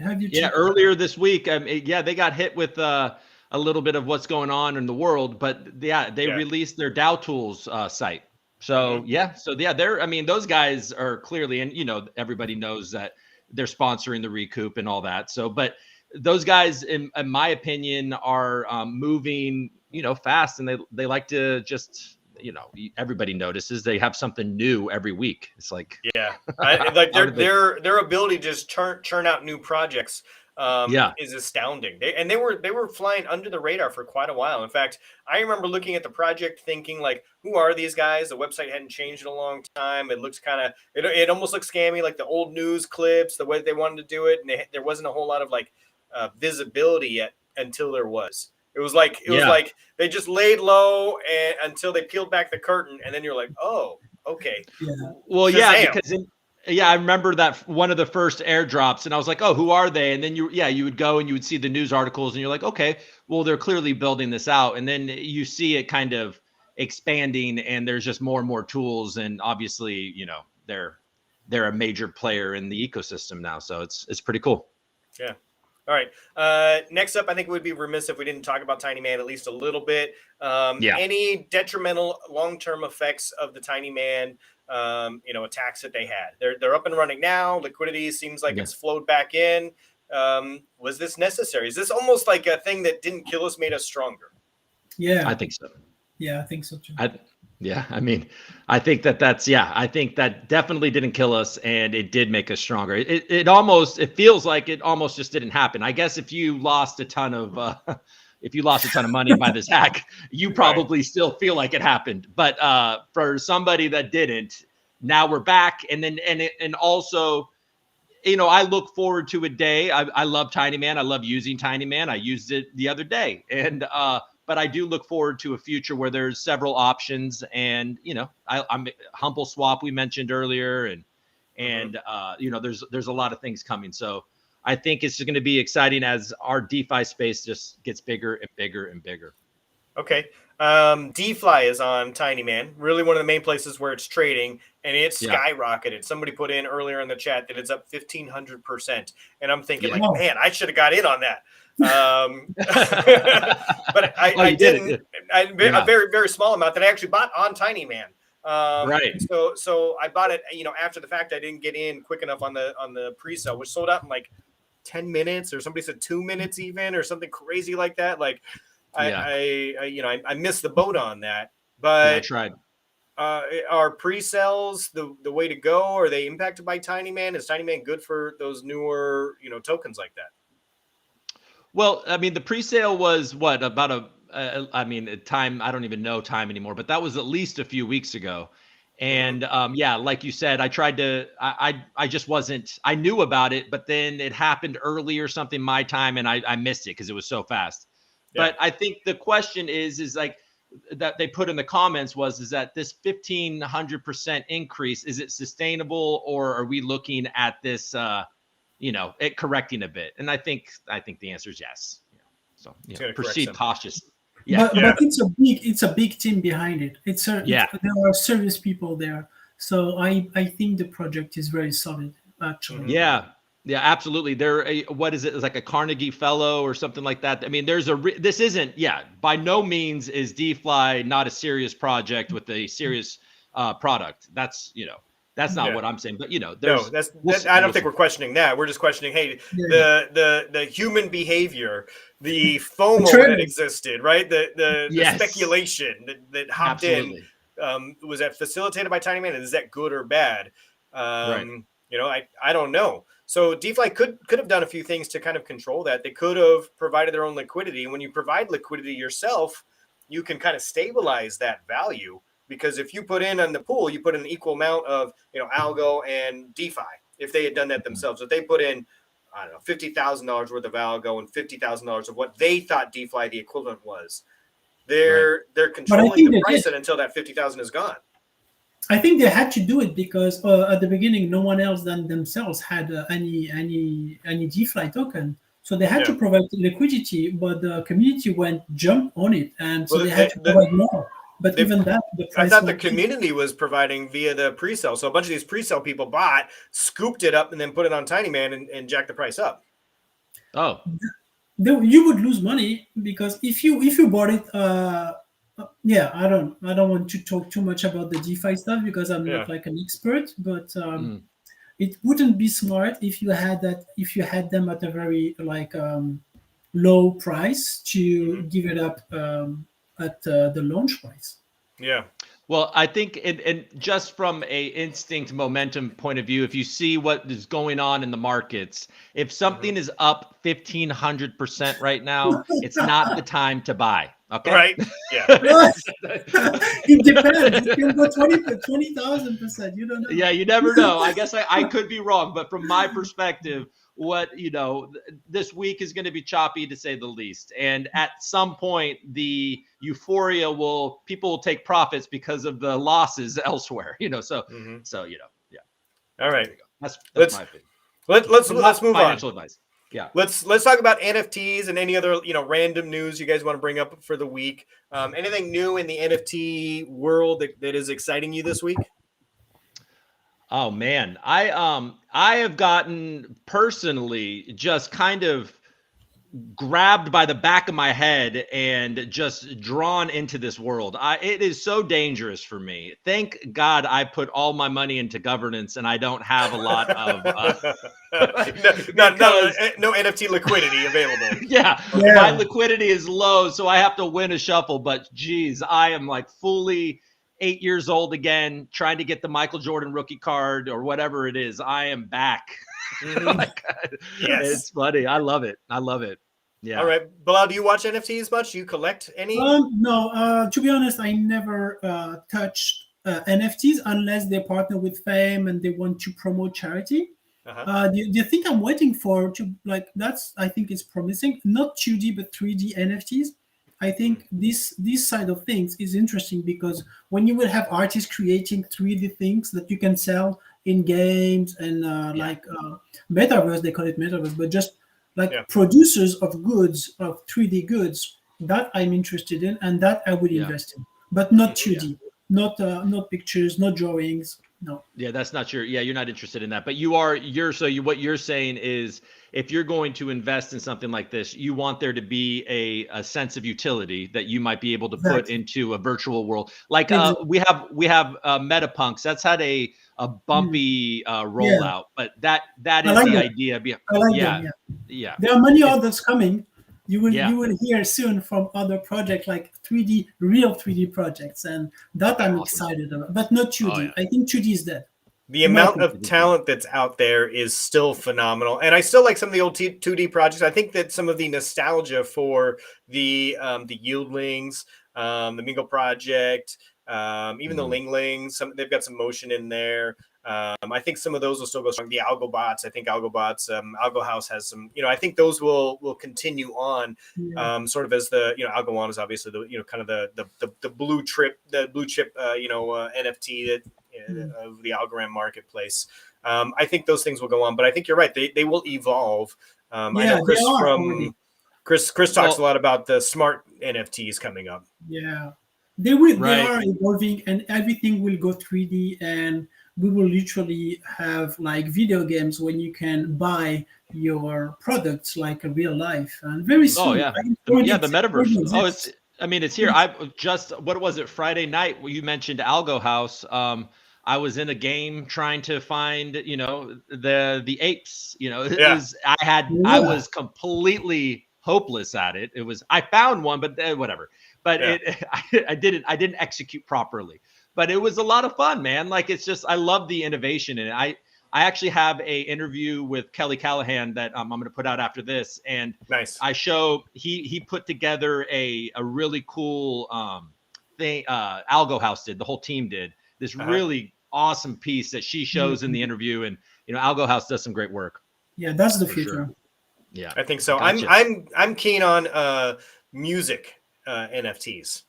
C: Have you checked
B: earlier this week. They got hit with a little bit of what's going on in the world, but they released their DAO Tools site. So they're those guys are clearly, and everybody knows that they're sponsoring the Recoup and all that. So, but those guys, in my opinion, are moving, fast, and they like to just, everybody notices they have something new every week. It's like,
A: like their ability to just churn out new projects is astounding. They were flying under the radar for quite a while. In fact, I remember looking at the project thinking like, who are these guys? The website hadn't changed in a long time. It looks kind of, it almost looks scammy, like the old news clips, the way they wanted to do it. And there wasn't a whole lot of like visibility yet until there was. It was like they just laid low until they peeled back the curtain, and then you're like, oh, okay.
C: Yeah.
B: Well,
A: Shazam.
B: because I remember that one of the first airdrops, and I was like, oh, who are they? And then you would go and you would see the news articles, and you're like, okay, well, they're clearly building this out, and then you see it kind of expanding, and there's just more and more tools, and obviously, they're a major player in the ecosystem now, so it's pretty cool.
A: Yeah. All right. Next up, I think it would be remiss if we didn't talk about Tiny Man at least a little bit. Any detrimental long-term effects of the Tiny Man, attacks that they had? They're up and running now. Liquidity seems like it's flowed back in. Was this necessary? Is this almost like a thing that didn't kill us, made us stronger?
C: Yeah,
B: I think so.
C: Yeah, I think so too.
B: I think I think that definitely didn't kill us, and it did make us stronger. It feels like it almost just didn't happen. I guess if you lost a ton of money by this hack, you probably still feel like it happened. But for somebody that didn't, now we're back, and also, I look forward to a day. I love Tiny Man. I love using Tiny Man. I used it the other day, and but I do look forward to a future where there's several options, and I'm Humble Swap we mentioned earlier, and there's a lot of things coming. So I think it's going to be exciting as our DeFi space just gets bigger and bigger and bigger.
A: Okay, DeFi is on Tiny Man, really one of the main places where it's trading, and it's skyrocketed. Somebody put in earlier in the chat that it's up 1,500%, and I'm thinking man, I should have got in on that. But I didn't. A very, very small amount that I actually bought on Tiny Man.
B: Right.
A: So I bought it, after the fact. I didn't get in quick enough on the pre-sale, which sold out in like 10 minutes, or somebody said 2 minutes even, or something crazy like that. Like I missed the boat on that. But
B: I tried.
A: Are pre-sales the way to go? Are they impacted by Tiny Man? Is Tiny Man good for those newer tokens like that?
B: Well, I mean, the pre-sale was what, about time, I don't even know time anymore, but that was at least a few weeks ago. And like you said, I tried to, I just wasn't, I knew about it, but then it happened early or something my time, and I missed it because it was so fast. Yeah. But I think the question is like that they put in the comments is that this 1,500% increase, is it sustainable, or are we looking at this, it correcting a bit? And I think the answer is yes. So proceed cautiously.
C: Yeah. But it's a big team behind it. There are service people there. So I think the project is very solid, actually.
B: Yeah, absolutely. What is it? It's like a Carnegie Fellow or something like that. I mean, this isn't, by no means is DeFi not a serious project with a serious product. That's not what I'm saying, but
A: I don't think we're questioning that. We're just questioning, hey, the human behavior, the FOMO that existed, right? The speculation that hopped in, was that facilitated by Tiny Man? And is that good or bad? I don't know. So DeFi could have done a few things to kind of control that. They could have provided their own liquidity. And when you provide liquidity yourself, you can kind of stabilize that value. Because if you put in on the pool, you put in an equal amount of, ALGO and DeFi. If they had done that themselves, if they put in, I don't know, $50,000 worth of ALGO and $50,000 of what they thought DeFi the equivalent was, they're controlling the price until that 50,000 is gone.
C: I think they had to do it because at the beginning, no one else than themselves had any DeFi token. So they had to provide liquidity, but the community jumped on it, and so they had to provide more. But even that, the price,
A: I thought the community was providing via the pre-sale. So a bunch of these pre-sale people bought, scooped it up, and then put it on Tiny Man and jacked the price up.
B: Oh,
C: you would lose money because if you bought it, I don't want to talk too much about the DeFi stuff because I'm not like an expert, but it wouldn't be smart if you had them at a very low price to give it up at the launch price.
A: Yeah.
B: Well, I think, and just from a instinct momentum point of view, if you see what is going on in the markets, if something is up 1,500% right now, it's not the time to buy. Okay.
A: Right. Yeah.
C: It depends. It can go 20,000%. You don't know.
B: Yeah, you never know. I guess I could be wrong, but from my perspective, this week is going to be choppy to say the least. And at some point, the euphoria people will take profits because of the losses elsewhere. Yeah.
A: All right.
B: That's my opinion.
A: Let's move on.
B: Financial advice. Yeah.
A: Let's talk about NFTs and any other random news you guys want to bring up for the week. Anything new in the NFT world that is exciting you this week?
B: Oh man, I have gotten personally just kind of grabbed by the back of my head and just drawn into this world. It is so dangerous for me. Thank God I put all my money into governance and I don't have a lot of
A: no NFT liquidity available.
B: Yeah, my liquidity is low, so I have to win a shuffle. But geez, I am like fully 8 years old again, trying to get the Michael Jordan rookie card or whatever it is. I am back.
A: Yes.
B: It's funny. I love it. Yeah.
A: All right, Bilal, do you watch NFTs much? Do you collect any?
C: No. To be honest, I never touched NFTs unless they partner with Fame and they want to promote charity. Do you think I'm waiting for I think it's promising, not 2D but 3D NFTs. I think this side of things is interesting because when you will have artists creating 3D things that you can sell in games and metaverse, they call it metaverse, but just producers of goods, of 3D goods, that I'm interested in and that I would invest in, but not 2D, not pictures, not drawings. No.
B: Yeah, that's not you're not interested in that. But what you're saying is if you're going to invest in something like this, you want there to be a sense of utility that you might be able to put into a virtual world. Like we have Metapunks. That's had a bumpy rollout, but that is the idea.
C: I like them, yeah. There are many others coming. You will hear soon from other projects like real 3D projects, and that I'm excited about, but not 2D.
B: Oh, yeah.
C: I think 2D is dead.
A: The amount of talent that's out there is still phenomenal, and I still like some of the old 2D projects. I think that some of the nostalgia for the YLDYs, the Mingo project, even the Linglings, they've got some motion in there. I think some of those will still go strong. The ALGO bots, ALGO House has some, I think those will continue on, sort of as the, ALGO One is obviously the, kind of the blue chip, NFT of the Algorand marketplace. I think those things will go on, but I think you're right. They will evolve. I know Chris talks a lot about the smart NFTs coming up.
C: Yeah, they will. Right. They are evolving, and everything will go 3D, and we will literally have like video games when you can buy your products like a real life, and very soon.
B: Oh yeah, the metaverse. It's here. What was it? Friday night you mentioned ALGO House. I was in a game trying to find, the apes. I was completely hopeless at it. I found one, but whatever. But I didn't execute properly. But it was a lot of fun, man. Like, it's just, I love the innovation in it. I actually have a interview with Kelly Callahan that I'm going to put out after this. And
A: nice.
B: He put together a really cool thing. ALGO House did, the whole team did this really awesome piece that she shows in the interview. And, ALGO House does some great work.
C: Yeah, that's the future.
B: Sure. Yeah,
A: I think so. Gotcha. I'm keen on music NFTs.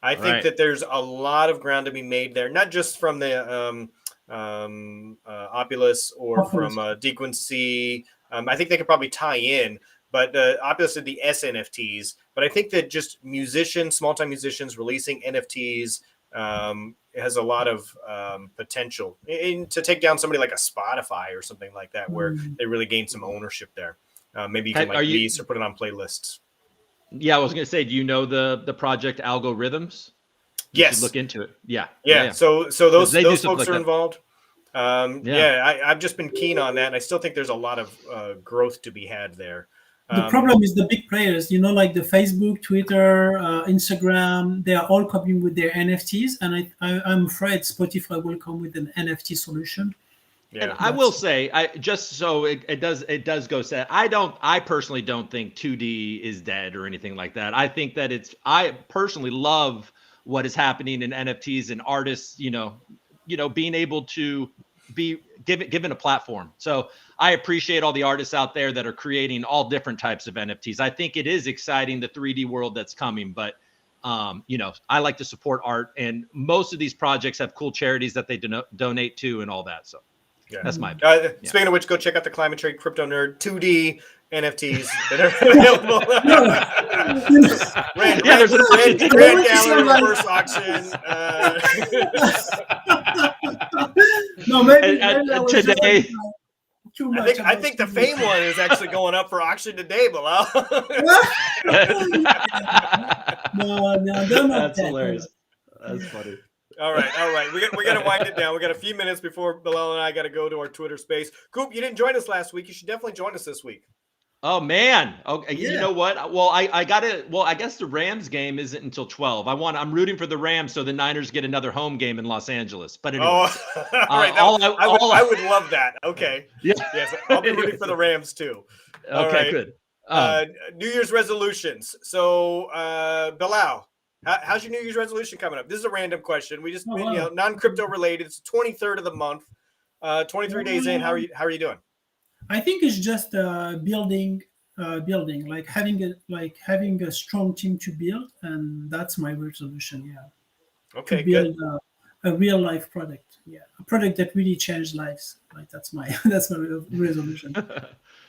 A: I think that there's a lot of ground to be made there, not just from the Opulus or from Dequency. I think they could probably tie in, but Opulus did the SNFTs. But I think that just small-time musicians releasing NFTs has a lot of potential to take down somebody like a Spotify or something like that, where they really gain some ownership there. Maybe you can lease or put it on playlists.
B: Yeah, I was going to say, do you know the project Algorithms?
A: Yes.
B: Look into it. Yeah.
A: So those folks
B: like
A: are involved. I've just been keen on that, and I still think there's a lot of growth to be had there.
C: The problem is the big players, like the Facebook, Twitter, Instagram, they are all coming with their NFTs. And I'm afraid Spotify will come with an NFT solution.
B: Yeah. And I will say, just so it does go say, I personally don't think 2D is dead or anything like that. I think that I personally love what is happening in NFTs and artists, being able to be given a platform. So I appreciate all the artists out there that are creating all different types of NFTs. I think it is exciting, the 3D world that's coming, but I like to support art, and most of these projects have cool charities that they donate to and all that. So
A: yeah,
B: that's my
A: speaking of which, go check out the Climate Trade KryptoNurd 2D NFTs that are available.
B: There's an
A: grand gallery reverse auction.
C: No, maybe
B: today.
A: I think the Fame one is actually going up for auction today, Bilal.
C: No, they're not.
B: That's hilarious. That's funny.
A: All right. We got to wind it down. We got a few minutes before Bilal and I got to go to our Twitter space. Coop, you didn't join us last week. You should definitely join us this week.
B: Oh man. Okay. Yeah. You know what? Well, I guess the Rams game isn't until 12. I'm rooting for the Rams so the Niners get another home game in Los Angeles. But anyway.
A: All right. I would love that. Okay.
B: Yeah.
A: Yes. I'll be rooting for the Rams too.
B: Okay, good.
A: New Year's resolutions. So, Bilal, how's your New Year's resolution coming up? This is a random question. We just, non-crypto related. It's the 23rd of the month. 23 days in. How are you doing?
C: I think it's just building, like having a strong team to build, and that's my resolution. Yeah.
A: Okay.
C: To build a real life product. Yeah, a product that really changed lives. Like that's my resolution.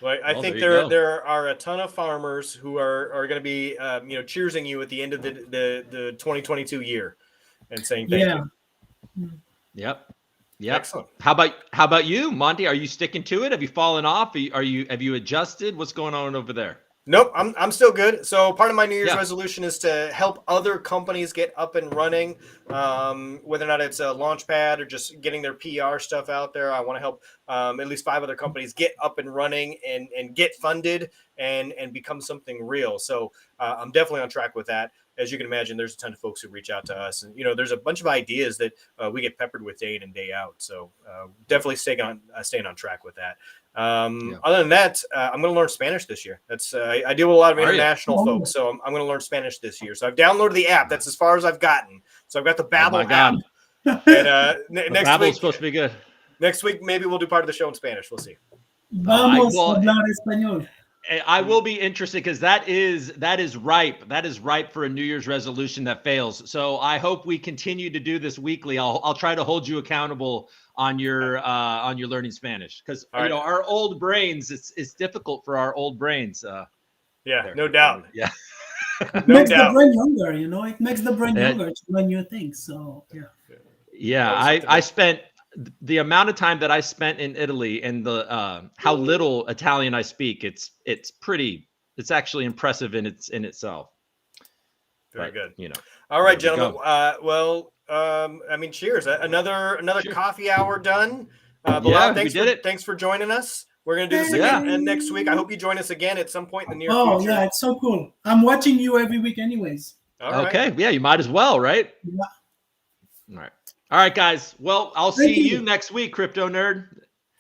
A: Well, I think there are a ton of farmers who are going to be cheersing you at the end of the 2022 year and saying thank you.
B: Yep.
A: Excellent.
B: How about you, Monty? Are you sticking to it? Have you fallen off? Have you adjusted? What's going on over there?
A: Nope, I'm still good. So part of my New Year's resolution is to help other companies get up and running, whether or not it's a launch pad or just getting their PR stuff out there. I want to help at least 5 other companies get up and running and get funded and become something real. So I'm definitely on track with that. As you can imagine, there's a ton of folks who reach out to us, and there's a bunch of ideas that we get peppered with day in and day out. So definitely staying on track with that. Other than that, I'm going to learn Spanish this year. That's I deal with a lot of international folks, so I'm going to learn Spanish this year. So I've downloaded the app. That's as far as I've gotten. So I've got the Babbel app. And next
B: Babbel's
A: week
B: supposed to be good.
A: Next week, maybe we'll do part of the show in Spanish. We'll see.
C: Vamos hablar español.
B: I will be interested because that is ripe. That is ripe for a New Year's resolution that fails. So I hope we continue to do this weekly. I'll try to hold you accountable on your learning Spanish because our old brains. It's difficult for our old brains.
A: No doubt.
B: Yeah,
C: makes the brain younger. It makes the brain younger to learn new things. So
B: I spent the amount of time that I spent in Italy and the how little Italian I speak, it's actually impressive in itself.
A: Very good. All right, gentlemen. Cheers. Another coffee hour done. Bilal, we did it. Thanks for joining us. We're gonna do this again next week. I hope you join us again at some point in the near future.
C: Oh yeah, it's so cool. I'm watching you every week, anyways.
B: Okay, yeah, you might as well, right?
C: Yeah.
B: All right, guys. Well, I'll see you next week, KryptoNurd.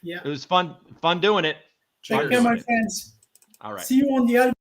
C: Yeah.
B: It was fun doing it.
C: Take care, my friends.
B: All right.
C: See you on the ALGO.